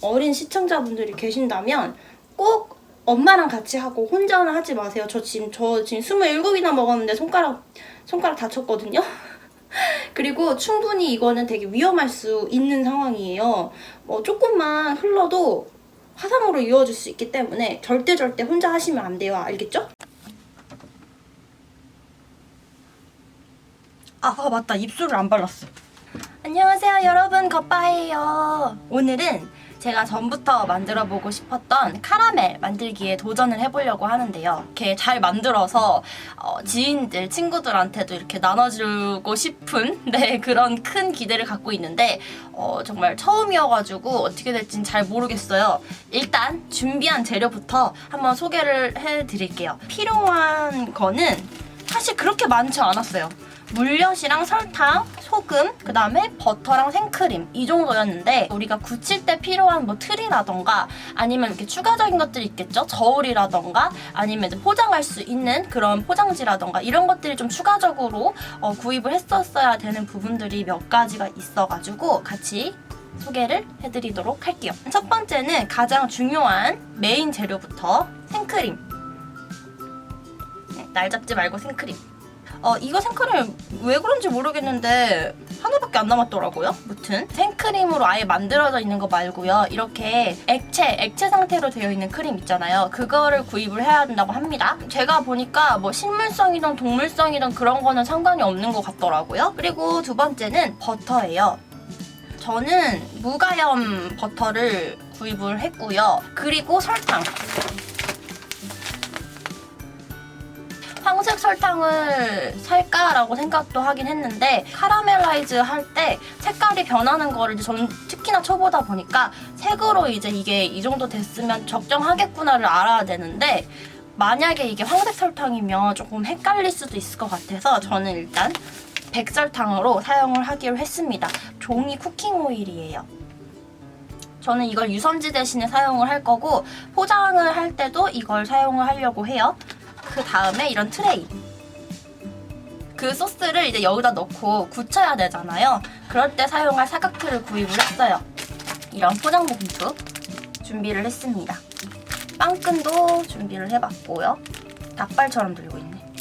어린 시청자분들이 계신다면 꼭 엄마랑 같이 하고 혼자는 하지 마세요. 저 지금 27이나 먹었는데 손가락 다쳤거든요. 그리고 충분히 이거는 되게 위험할 수 있는 상황이에요. 조금만 흘러도 화상으로 이어질 수 있기 때문에 절대 혼자 하시면 안 돼요. 알겠죠? 맞다. 입술을 안 발랐어. 안녕하세요 여러분, 겉바예요. 오늘은 제가 전부터 만들어보고 싶었던 카라멜 만들기에 도전을 해보려고 하는데요. 이렇게 잘 만들어서 지인들, 친구들한테도 이렇게 나눠주고 싶은 그런 큰 기대를 갖고 있는데 정말 처음이어가지고 어떻게 될지는 잘 모르겠어요. 일단 준비한 재료부터 한번 소개를 해드릴게요. 필요한 거는 사실 그렇게 많지 않았어요. 물엿이랑 설탕, 소금, 그 다음에 버터랑 생크림 이 정도였는데 우리가 굳힐 때 필요한 뭐 틀이라던가 아니면 이렇게 추가적인 것들이 있겠죠? 저울이라던가 아니면 이제 포장할 수 있는 그런 포장지라던가 이런 것들이 좀 추가적으로 구입을 했었어야 되는 부분들이 몇 가지가 있어가지고 같이 소개를 해드리도록 할게요. 첫 번째는 가장 중요한 메인 재료부터 생크림. 날 잡지 말고 생크림. 이거 생크림 왜 그런지 모르겠는데 하나밖에 안 남았더라고요. 무튼 생크림으로 아예 만들어져 있는 거 말고요. 이렇게 액체 상태로 되어 있는 크림 있잖아요. 그거를 구입을 해야 된다고 합니다. 제가 보니까 뭐 식물성이든 동물성이든 그런 거는 상관이 없는 것 같더라고요. 그리고 두 번째는 버터예요. 저는 무가염 버터를 구입을 했고요. 그리고 설탕. 황색 설탕을 살까라고 생각도 하긴 했는데 카라멜라이즈 할 때 색깔이 변하는 거를 이제 저는 특히나 쳐보다 보니까 색으로 이제 이게 이 정도 됐으면 적정하겠구나를 알아야 되는데 만약에 이게 황색 설탕이면 조금 헷갈릴 수도 있을 것 같아서 저는 일단 백설탕으로 사용을 하기로 했습니다. 종이 쿠킹 오일이에요. 저는 이걸 유선지 대신에 사용을 할 거고 포장을 할 때도 이걸 사용을 하려고 해요. 그 다음에 이런 트레이. 그 소스를 이제 여기다 넣고 굳혀야 되잖아요. 그럴 때 사용할 사각틀을 구입을 했어요. 이런 포장봉투 준비를 했습니다. 빵끈도 준비를 해봤고요. 닭발처럼 들고 있네.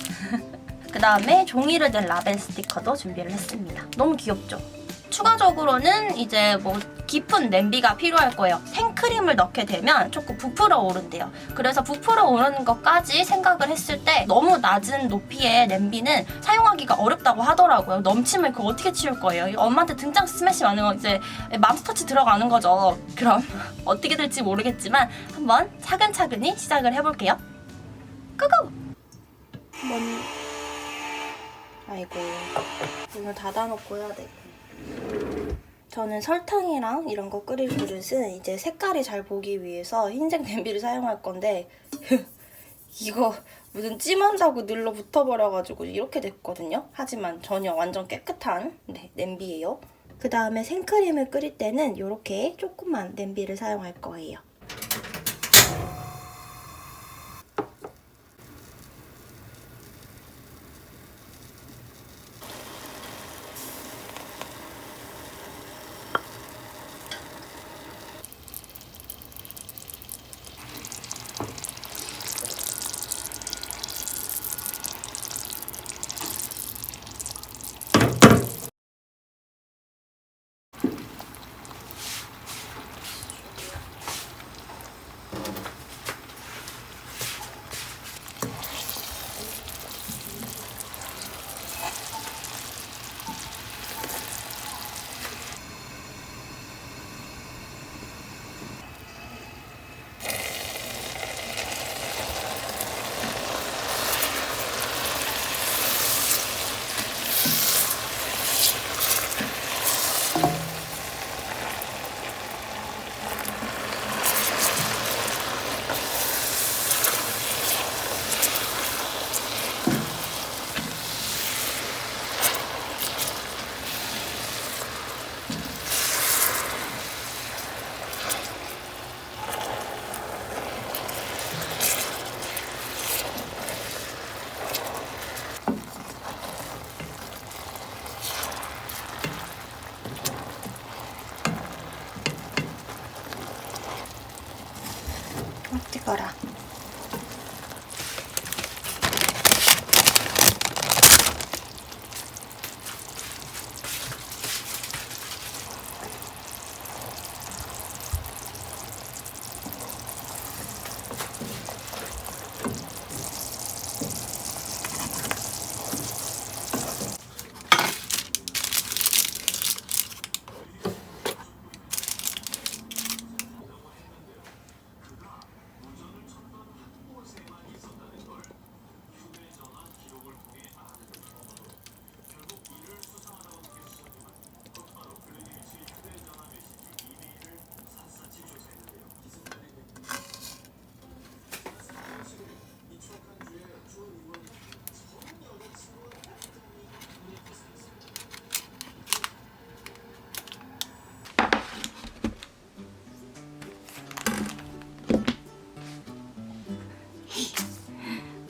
그 다음에 종이를 댄 라벨 스티커도 준비를 했습니다. 너무 귀엽죠? 추가적으로는 이제 뭐 깊은 냄비가 필요할 거예요. 생크림을 넣게 되면 조금 부풀어 오른대요. 그래서 부풀어 오르는 것까지 생각을 했을 때 너무 낮은 높이의 냄비는 사용하기가 어렵다고 하더라고요. 넘침을 그거 어떻게 치울 거예요? 엄마한테 등장 스매시 하는 거 이제 맘스터치 들어가는 거죠. 그럼 어떻게 될지 모르겠지만 한번 차근차근히 시작을 해볼게요. 고고! 아이고, 문을 닫아놓고 해야 돼. 저는 설탕이랑 이런 거 끓일 그릇은 이제 색깔이 잘 보기 위해서 흰색 냄비를 사용할 건데 이거 무슨 찜한다고 눌러 붙어버려가지고 이렇게 됐거든요. 하지만 전혀 완전 깨끗한 냄비예요. 그 다음에 생크림을 끓일 때는 이렇게 조그만 냄비를 사용할 거예요. 찍어라.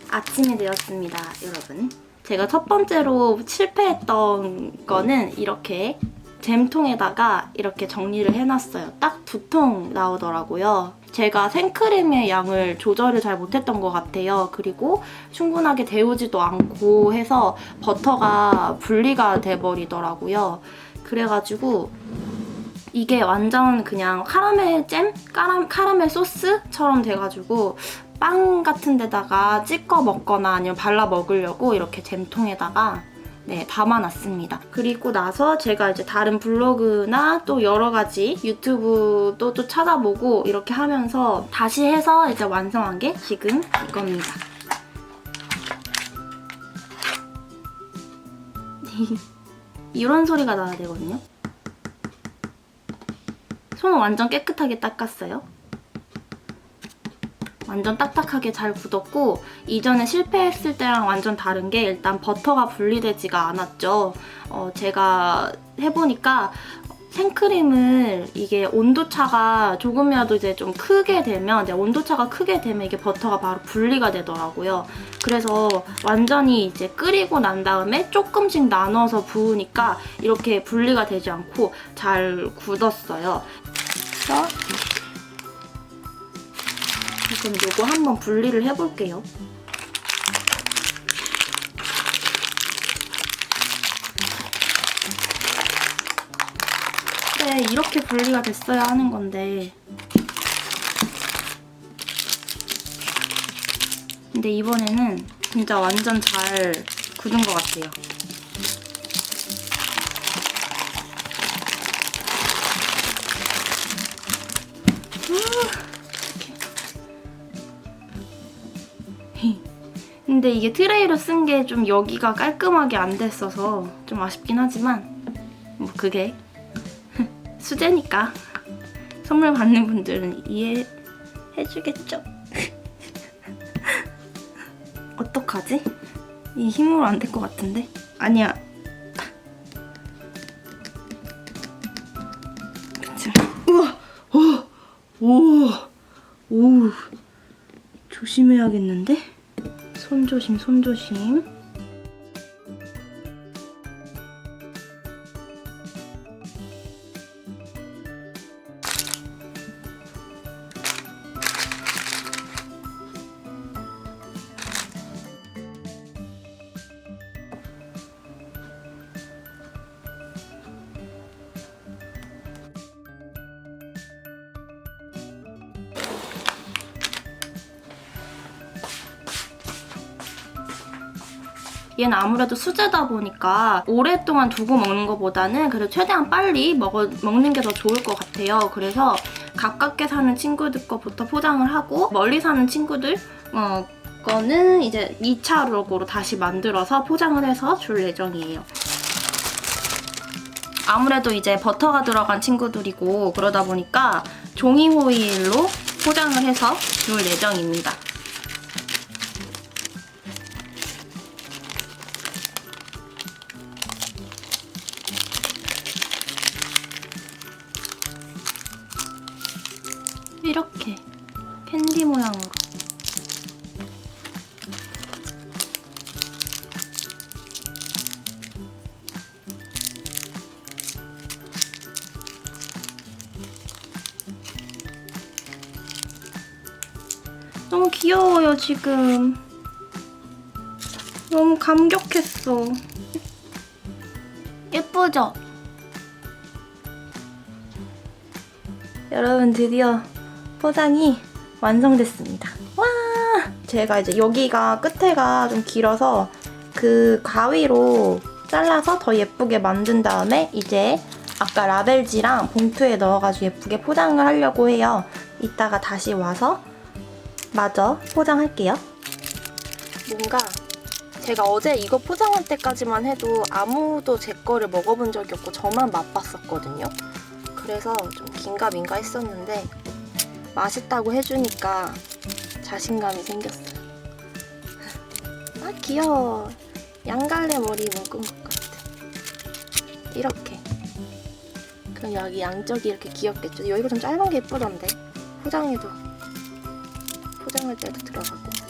아침이 되었습니다, 여러분. 제가 첫 번째로 실패했던 거는 이렇게 잼통에다가 이렇게 정리를 해놨어요. 딱 2통 나오더라고요. 제가 생크림의 양을 조절을 잘 못했던 것 같아요. 그리고 충분하게 데우지도 않고 해서 버터가 분리가 돼버리더라고요. 그래가지고 이게 완전 그냥 카라멜 잼? 카라멜 소스처럼 돼가지고 빵 같은 데다가 찍어 먹거나 아니면 발라 먹으려고 이렇게 잼통에다가 담아놨습니다. 그리고 나서 제가 이제 다른 블로그나 또 여러 가지 유튜브도 또 찾아보고 이렇게 하면서 다시 해서 이제 완성한 게 지금 이겁니다. 이런 소리가 나야 되거든요. 손을 완전 깨끗하게 닦았어요. 완전 딱딱하게 잘 굳었고 이전에 실패했을 때랑 완전 다른 게 일단 버터가 분리되지가 않았죠. 제가 해보니까 생크림을 이게 온도차가 조금이라도 이제 좀 크게 되면 이제 온도차가 크게 되면 이게 버터가 바로 분리가 되더라고요. 그래서 완전히 이제 끓이고 난 다음에 조금씩 나눠서 부으니까 이렇게 분리가 되지 않고 잘 굳었어요. 그래서 그럼 요거 한번 분리를 해볼게요. 그래, 이렇게 분리가 됐어야 하는 건데. 근데 이번에는 진짜 완전 잘 굳은 것 같아요. 근데 이게 트레이로 쓴 게 좀 여기가 깔끔하게 안 됐어서 좀 아쉽긴 하지만 뭐 그게 수제니까 선물 받는 분들은 이해해주겠죠? 어떡하지? 이 힘으로 안 될 것 같은데? 아니야. 그치? 우와! 오! 조심해야겠는데? 손 조심, 손 조심. 얘는 아무래도 수제다 보니까 오랫동안 두고 먹는 것보다는 그래도 최대한 빨리 먹는 게 더 좋을 것 같아요. 그래서 가깝게 사는 친구들 거부터 포장을 하고 멀리 사는 친구들 거는 이제 2차로 다시 만들어서 포장을 해서 줄 예정이에요. 아무래도 이제 버터가 들어간 친구들이고 그러다 보니까 종이 호일로 포장을 해서 줄 예정입니다. 이렇게 캔디 모양으로. 너무 귀여워요, 지금. 너무 감격했어. 예쁘죠? 여러분, 드디어 포장이 완성됐습니다. 와! 제가 이제 여기가 끝에가 좀 길어서 그 가위로 잘라서 더 예쁘게 만든 다음에 이제 아까 라벨지랑 봉투에 넣어가지고 예쁘게 포장을 하려고 해요. 이따가 다시 와서 마저 포장할게요. 뭔가 제가 어제 이거 포장할 때까지만 해도 아무도 제 거를 먹어본 적이 없고 저만 맛봤었거든요. 그래서 좀 긴가민가 했었는데 맛있다고 해주니까 자신감이 생겼어요. 아, 귀여워. 양갈래 머리 묶은 것 같아. 이렇게. 그럼 여기 양쪽이 이렇게 귀엽겠죠? 여기가 좀 짧은 게 예쁘던데. 포장할 때도 들어가고.